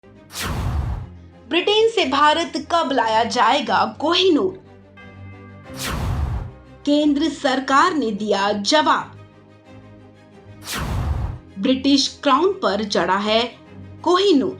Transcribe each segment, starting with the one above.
Britain से भारत कब लाया जाएगा कोहिनूर? केंद्र सरकार ने दिया जवाब। ब्रिटिश क्राउन पर जड़ा है कोहिनूर।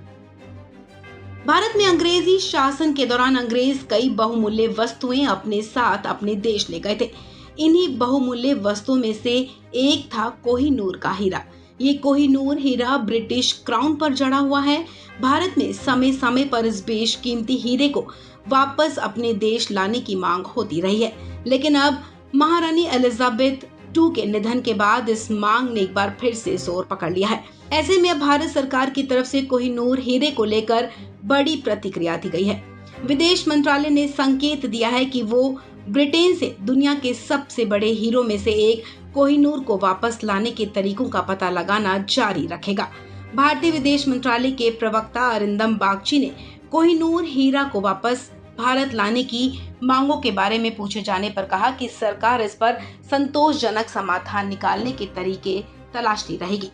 भारत में अंग्रेजी शासन के दौरान अंग्रेज कई बहुमूल्य वस्तुएं अपने साथ अपने देश ले गए थे। इन्हीं बहुमूल्य वस्तुओं में से एक था कोहिनूर का हीरा। ये कोहिनूर हीरा ब्रिटिश क्राउन पर जड़ा हुआ है। भारत में समय समय पर इस बेशकीमती हीरे को वापस अपने देश लाने की मांग होती रही है, लेकिन अब महारानी एलिजाबेथ II के निधन के बाद इस मांग ने एक बार फिर से जोर पकड़ लिया है। ऐसे में अब भारत सरकार की तरफ से कोहिनूर हीरे को लेकर बड़ी प्रतिक्रिया दी गई है। विदेश मंत्रालय ने संकेत दिया है कि वो ब्रिटेन से दुनिया के सबसे बड़े हीरों में से एक कोहिनूर को वापस लाने के तरीकों का पता लगाना जारी रखेगा। भारतीय विदेश मंत्रालय के प्रवक्ता अरिंदम बागची ने कोहिनूर हीरा को वापस भारत लाने की मांगों के बारे में पूछे जाने पर कहा कि सरकार इस पर संतोषजनक समाधान निकालने के तरीके तलाशती रहेगी।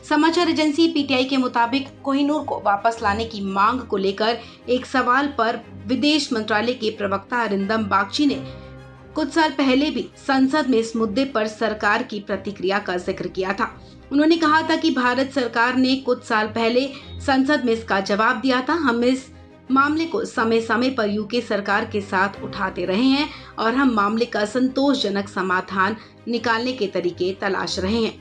समाचार एजेंसी पीटीआई के मुताबिक कोहिनूर को वापस लाने की मांग को लेकर एक सवाल पर विदेश मंत्रालय के प्रवक्ता अरिंदम बागची ने कुछ साल पहले भी संसद में इस मुद्दे पर सरकार की प्रतिक्रिया का जिक्र किया था। उन्होंने कहा था कि भारत सरकार ने कुछ साल पहले संसद में इसका जवाब दिया था। हम इस मामले को समय समय पर यूके सरकार के साथ उठाते रहे हैं और हम मामले का संतोषजनक समाधान निकालने के तरीके तलाश रहे हैं।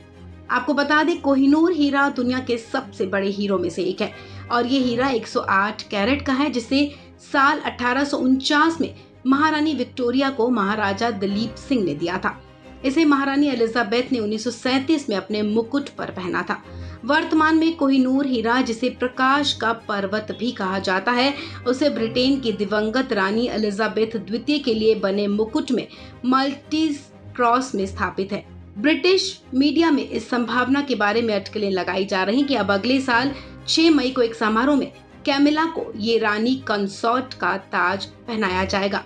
आपको बता दें, कोहिनूर हीरा दुनिया के सबसे बड़े हीरों में से एक है और ये हीरा 108 कैरेट का है, जिसे साल 1849 में महारानी विक्टोरिया को महाराजा दिलीप सिंह ने दिया था। इसे महारानी एलिजाबेथ ने 1937 में अपने मुकुट पर पहना था। वर्तमान में कोहिनूर हीरा, जिसे प्रकाश का पर्वत भी कहा जाता है, उसे ब्रिटेन की दिवंगत रानी एलिजाबेथ द्वितीय के लिए बने मुकुट में मल्टी क्रॉस में स्थापित है। ब्रिटिश मीडिया में इस संभावना के बारे में अटकलें लगाई जा रही कि अब अगले साल 6 मई को एक समारोह में कैमिला को ये रानी कंसॉर्ट का ताज पहनाया जाएगा।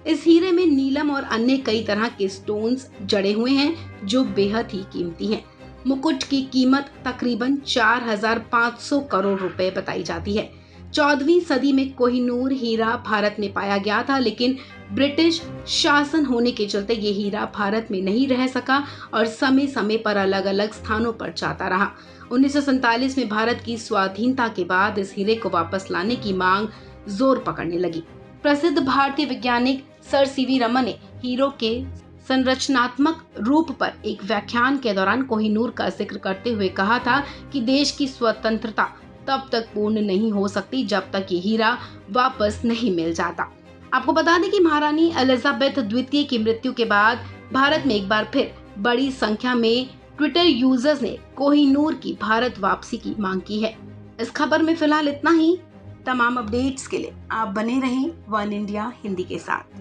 इस हीरे में नीलम और अन्य कई तरह के स्टोन्स जड़े हुए हैं जो बेहद ही कीमती हैं। मुकुट की कीमत तकरीबन 4,500 करोड़ रुपए बताई जाती है। 14वीं सदी में कोहिनूर हीरा भारत में पाया गया था, लेकिन ब्रिटिश शासन होने के चलते ये हीरा भारत में नहीं रह सका और समय समय पर अलग अलग स्थानों पर जाता रहा। 1947 में भारत की स्वाधीनता के बाद इस हीरे को वापस लाने की मांग जोर पकड़ने लगी। प्रसिद्ध भारतीय वैज्ञानिक सर सीवी रमन ने हीरो के संरचनात्मक रूप पर एक व्याख्यान के दौरान कोहिनूर का जिक्र करते हुए कहा था कि देश की स्वतंत्रता तब तक पूर्ण नहीं हो सकती जब तक ये हीरा वापस नहीं मिल जाता। आपको बता दें कि महारानी एलिजाबेथ द्वितीय की मृत्यु के बाद भारत में एक बार फिर बड़ी संख्या में ट्विटर यूजर्स ने कोहिनूर की भारत वापसी की मांग की है। इस खबर में फिलहाल इतना ही। तमाम अपडेट्स के लिए आप बने रहें वन इंडिया हिंदी के साथ।